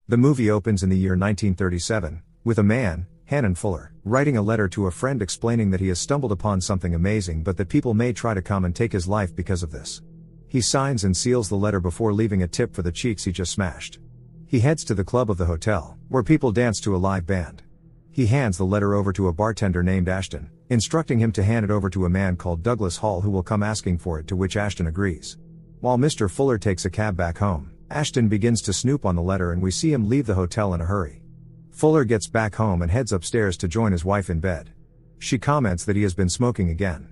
The movie opens in the year 1937, with a man, Hannon Fuller, writing a letter to a friend explaining that he has stumbled upon something amazing but that people may try to come and take his life because of this. He signs and seals the letter before leaving a tip for the cheeks he just smashed. He heads to the club of the hotel, where people dance to a live band. He hands the letter over to a bartender named Ashton, instructing him to hand it over to a man called Douglas Hall who will come asking for it, to which Ashton agrees. While Mr. Fuller takes a cab back home, Ashton begins to snoop on the letter and we see him leave the hotel in a hurry. Fuller gets back home and heads upstairs to join his wife in bed. She comments that he has been smoking again.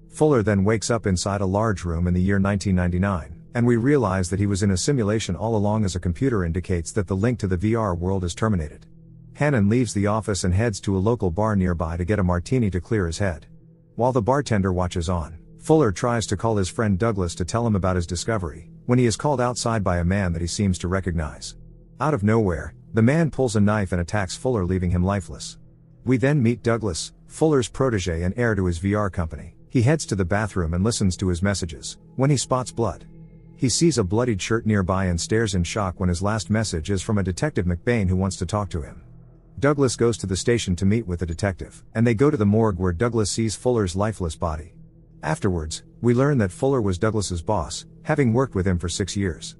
Fuller then wakes up inside a large room in the year 1999, and we realize that he was in a simulation all along, as a computer indicates that the link to the VR world is terminated. Hannon leaves the office and heads to a local bar nearby to get a martini to clear his head. While the bartender watches on, Fuller tries to call his friend Douglas to tell him about his discovery, when he is called outside by a man that he seems to recognize. Out of nowhere, the man pulls a knife and attacks Fuller, leaving him lifeless. We then meet Douglas, Fuller's protege and heir to his VR company. He heads to the bathroom and listens to his messages, when he spots blood. He sees a bloodied shirt nearby and stares in shock when his last message is from a Detective McBain who wants to talk to him. Douglas goes to the station to meet with the detective, and they go to the morgue where Douglas sees Fuller's lifeless body. Afterwards, we learn that Fuller was Douglas's boss, having worked with him for 6 years.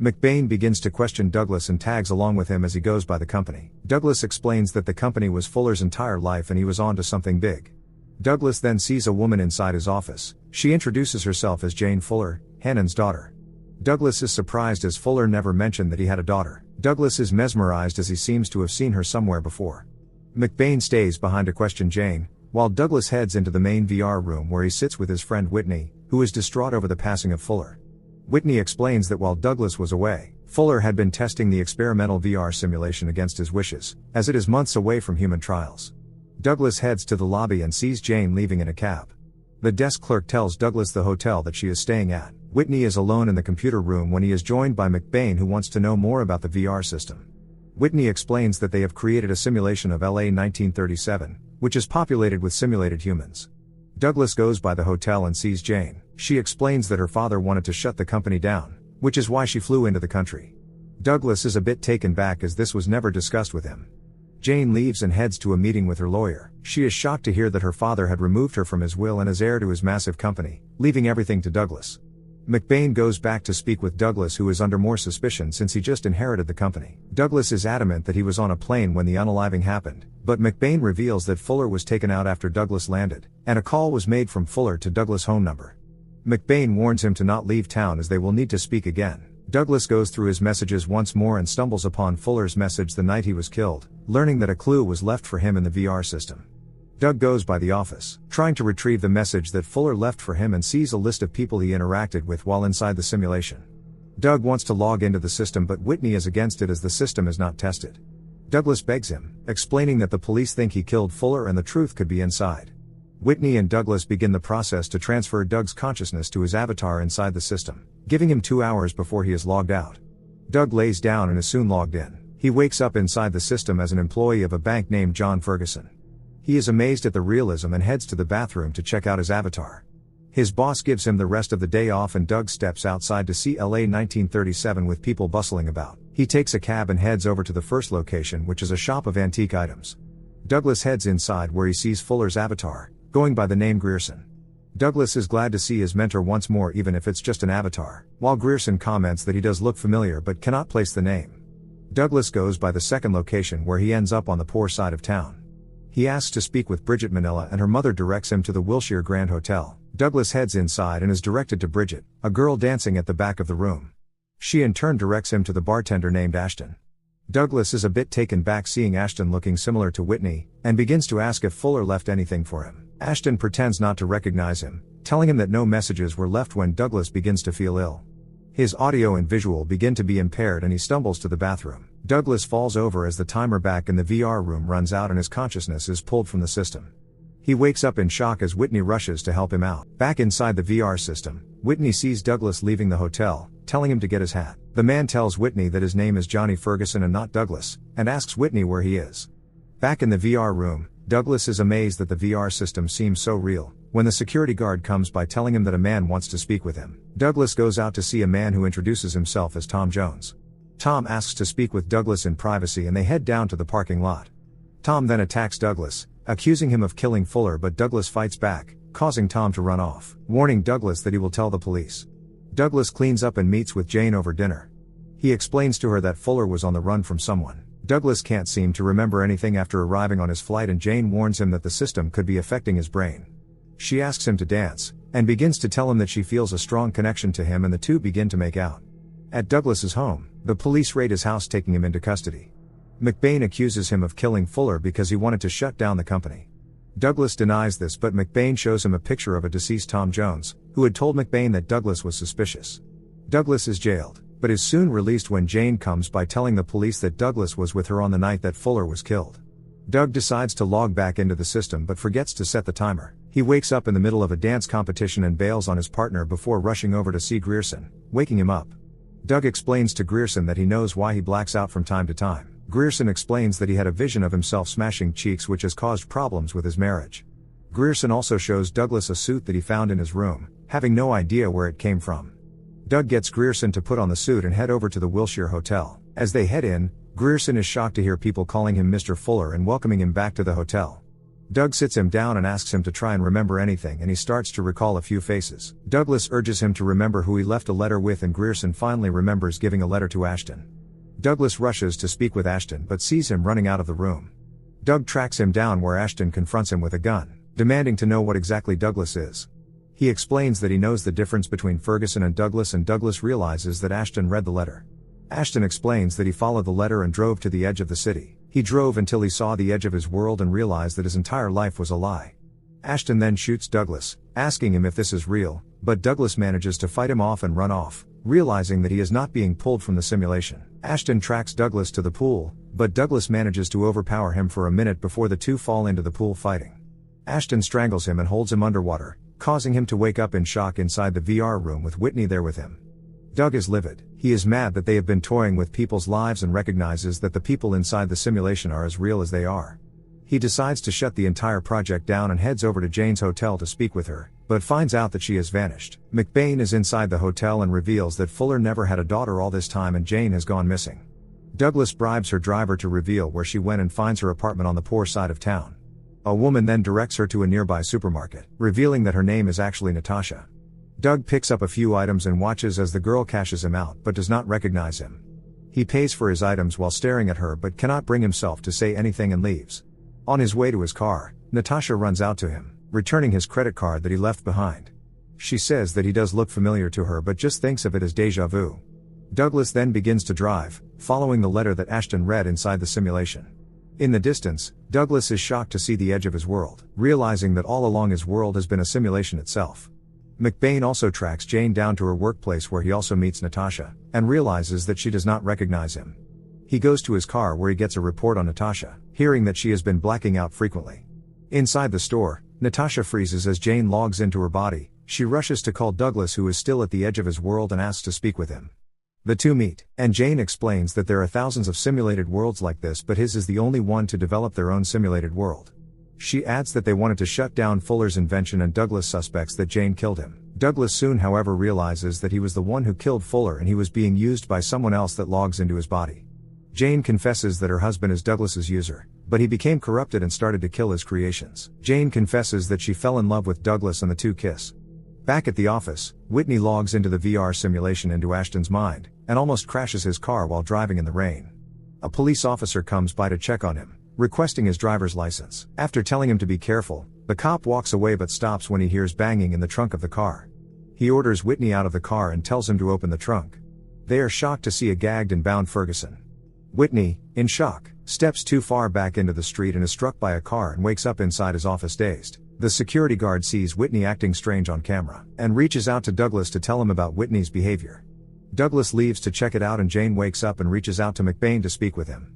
McBain begins to question Douglas and tags along with him as he goes by the company. Douglas explains that the company was Fuller's entire life and he was on to something big. Douglas then sees a woman inside his office. She introduces herself as Jane Fuller, Hannon's daughter. Douglas is surprised as Fuller never mentioned that he had a daughter. Douglas is mesmerized as he seems to have seen her somewhere before. McBain stays behind to question Jane, while Douglas heads into the main VR room where he sits with his friend Whitney, who is distraught over the passing of Fuller. Whitney explains that while Douglas was away, Fuller had been testing the experimental VR simulation against his wishes, as it is months away from human trials. Douglas heads to the lobby and sees Jane leaving in a cab. The desk clerk tells Douglas the hotel that she is staying at. Whitney is alone in the computer room when he is joined by McBain, who wants to know more about the VR system. Whitney explains that they have created a simulation of LA 1937, which is populated with simulated humans. Douglas goes by the hotel and sees Jane. She explains that her father wanted to shut the company down, which is why she flew into the country. Douglas is a bit taken back as this was never discussed with him. Jane leaves and heads to a meeting with her lawyer. She is shocked to hear that her father had removed her from his will and is heir to his massive company, leaving everything to Douglas. McBain goes back to speak with Douglas, who is under more suspicion since he just inherited the company. Douglas is adamant that he was on a plane when the unaliving happened, but McBain reveals that Fuller was taken out after Douglas landed, and a call was made from Fuller to Douglas' home number. McBain warns him to not leave town as they will need to speak again. Douglas goes through his messages once more and stumbles upon Fuller's message the night he was killed, learning that a clue was left for him in the VR system. Doug goes by the office, trying to retrieve the message that Fuller left for him, and sees a list of people he interacted with while inside the simulation. Doug wants to log into the system, but Whitney is against it as the system is not tested. Douglas begs him, explaining that the police think he killed Fuller and the truth could be inside. Whitney and Douglas begin the process to transfer Doug's consciousness to his avatar inside the system, giving him 2 hours before he is logged out. Doug lays down and is soon logged in. He wakes up inside the system as an employee of a bank named John Ferguson. He is amazed at the realism and heads to the bathroom to check out his avatar. His boss gives him the rest of the day off and Doug steps outside to see LA 1937 with people bustling about. He takes a cab and heads over to the first location, which is a shop of antique items. Douglas heads inside where he sees Fuller's avatar, going by the name Grierson. Douglas is glad to see his mentor once more, even if it's just an avatar, while Grierson comments that he does look familiar but cannot place the name. Douglas goes by the second location where he ends up on the poor side of town. He asks to speak with Bridget Manila and her mother directs him to the Wilshire Grand Hotel. Douglas heads inside and is directed to Bridget, a girl dancing at the back of the room. She in turn directs him to the bartender named Ashton. Douglas is a bit taken back seeing Ashton looking similar to Whitney, and begins to ask if Fuller left anything for him. Ashton pretends not to recognize him, telling him that no messages were left when Douglas begins to feel ill. His audio and visual begin to be impaired and he stumbles to the bathroom. Douglas falls over as the timer back in the VR room runs out and his consciousness is pulled from the system. He wakes up in shock as Whitney rushes to help him out. Back inside the VR system, Whitney sees Douglas leaving the hotel, telling him to get his hat. The man tells Whitney that his name is Johnny Ferguson and not Douglas, and asks Whitney where he is. Back in the VR room, Douglas is amazed that the VR system seems so real, when the security guard comes by telling him that a man wants to speak with him. Douglas goes out to see a man who introduces himself as Tom Jones. Tom asks to speak with Douglas in privacy and they head down to the parking lot. Tom then attacks Douglas, accusing him of killing Fuller, but Douglas fights back, causing Tom to run off, warning Douglas that he will tell the police. Douglas cleans up and meets with Jane over dinner. He explains to her that Fuller was on the run from someone. Douglas can't seem to remember anything after arriving on his flight, and Jane warns him that the system could be affecting his brain. She asks him to dance, and begins to tell him that she feels a strong connection to him, and the two begin to make out. At Douglas's home, the police raid his house, taking him into custody. McBain accuses him of killing Fuller because he wanted to shut down the company. Douglas denies this, but McBain shows him a picture of a deceased Tom Jones, who had told McBain that Douglas was suspicious. Douglas is jailed, but is soon released when Jane comes by telling the police that Douglas was with her on the night that Fuller was killed. Doug decides to log back into the system but forgets to set the timer. He wakes up in the middle of a dance competition and bails on his partner before rushing over to see Grierson, waking him up. Doug explains to Grierson that he knows why he blacks out from time to time. Grierson explains that he had a vision of himself smashing cheeks, which has caused problems with his marriage. Grierson also shows Douglas a suit that he found in his room, having no idea where it came from. Doug gets Grierson to put on the suit and head over to the Wilshire Hotel. As they head in, Grierson is shocked to hear people calling him Mr. Fuller and welcoming him back to the hotel. Doug sits him down and asks him to try and remember anything, and he starts to recall a few faces. Douglas urges him to remember who he left a letter with, and Grierson finally remembers giving a letter to Ashton. Douglas rushes to speak with Ashton but sees him running out of the room. Doug tracks him down where Ashton confronts him with a gun, demanding to know what exactly Douglas is. He explains that he knows the difference between Ferguson and Douglas realizes that Ashton read the letter. Ashton explains that he followed the letter and drove to the edge of the city. He drove until he saw the edge of his world and realized that his entire life was a lie. Ashton then shoots Douglas, asking him if this is real, but Douglas manages to fight him off and run off, realizing that he is not being pulled from the simulation. Ashton tracks Douglas to the pool, but Douglas manages to overpower him for a minute before the two fall into the pool fighting. Ashton strangles him and holds him underwater, causing him to wake up in shock inside the VR room with Whitney there with him. Doug is livid. He is mad that they have been toying with people's lives and recognizes that the people inside the simulation are as real as they are. He decides to shut the entire project down and heads over to Jane's hotel to speak with her, but finds out that she has vanished. McBain is inside the hotel and reveals that Fuller never had a daughter all this time and Jane has gone missing. Douglas bribes her driver to reveal where she went and finds her apartment on the poor side of town. A woman then directs her to a nearby supermarket, revealing that her name is actually Natasha. Doug picks up a few items and watches as the girl cashes him out but does not recognize him. He pays for his items while staring at her but cannot bring himself to say anything and leaves. On his way to his car, Natasha runs out to him, returning his credit card that he left behind. She says that he does look familiar to her but just thinks of it as déjà vu. Douglas then begins to drive, following the letter that Ashton read inside the simulation. In the distance, Douglas is shocked to see the edge of his world, realizing that all along his world has been a simulation itself. McBain also tracks Jane down to her workplace where he also meets Natasha, and realizes that she does not recognize him. He goes to his car where he gets a report on Natasha, hearing that she has been blacking out frequently. Inside the store, Natasha freezes as Jane logs into her body. She rushes to call Douglas, who is still at the edge of his world, and asks to speak with him. The two meet, and Jane explains that there are thousands of simulated worlds like this but his is the only one to develop their own simulated world. She adds that they wanted to shut down Fuller's invention and Douglas suspects that Jane killed him. Douglas soon however realizes that he was the one who killed Fuller and he was being used by someone else that logs into his body. Jane confesses that her husband is Douglas's user, but he became corrupted and started to kill his creations. Jane confesses that she fell in love with Douglas and the two kiss. Back at the office, Whitney logs into the VR simulation into Ashton's mind, and almost crashes his car while driving in the rain. A police officer comes by to check on him, requesting his driver's license. After telling him to be careful, the cop walks away but stops when he hears banging in the trunk of the car. He orders Whitney out of the car and tells him to open the trunk. They are shocked to see a gagged and bound Ferguson. Whitney, in shock, steps too far back into the street and is struck by a car and wakes up inside his office dazed. The security guard sees Whitney acting strange on camera, and reaches out to Douglas to tell him about Whitney's behavior. Douglas leaves to check it out and Jane wakes up and reaches out to McBain to speak with him.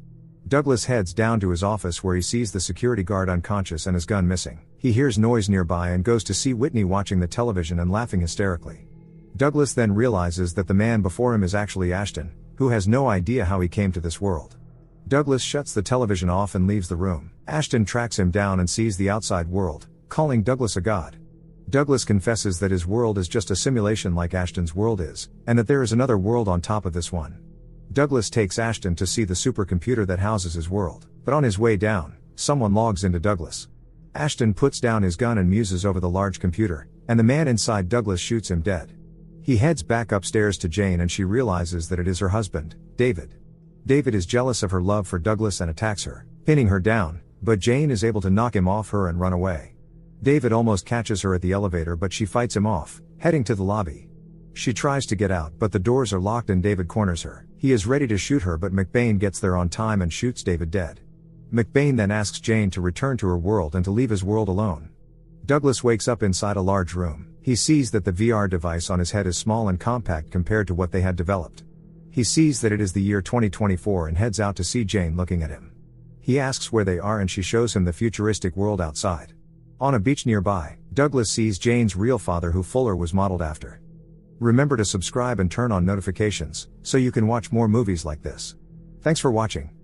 Douglas heads down to his office where he sees the security guard unconscious and his gun missing. He hears noise nearby and goes to see Whitney watching the television and laughing hysterically. Douglas then realizes that the man before him is actually Ashton, who has no idea how he came to this world. Douglas shuts the television off and leaves the room. Ashton tracks him down and sees the outside world, calling Douglas a god. Douglas confesses that his world is just a simulation like Ashton's world is, and that there is another world on top of this one. Douglas takes Ashton to see the supercomputer that houses his world, but on his way down, someone logs into Douglas. Ashton puts down his gun and muses over the large computer, and the man inside Douglas shoots him dead. He heads back upstairs to Jane and she realizes that it is her husband, David. David is jealous of her love for Douglas and attacks her, pinning her down, but Jane is able to knock him off her and run away. David almost catches her at the elevator but she fights him off, heading to the lobby. She tries to get out but the doors are locked and David corners her. He is ready to shoot her but McBain gets there on time and shoots David dead. McBain then asks Jane to return to her world and to leave his world alone. Douglas wakes up inside a large room. He sees that the VR device on his head is small and compact compared to what they had developed. He sees that it is the year 2024 and heads out to see Jane looking at him. He asks where they are and she shows him the futuristic world outside. On a beach nearby, Douglas sees Jane's real father who Fuller was modeled after. Remember to subscribe and turn on notifications, so you can watch more movies like this. Thanks for watching.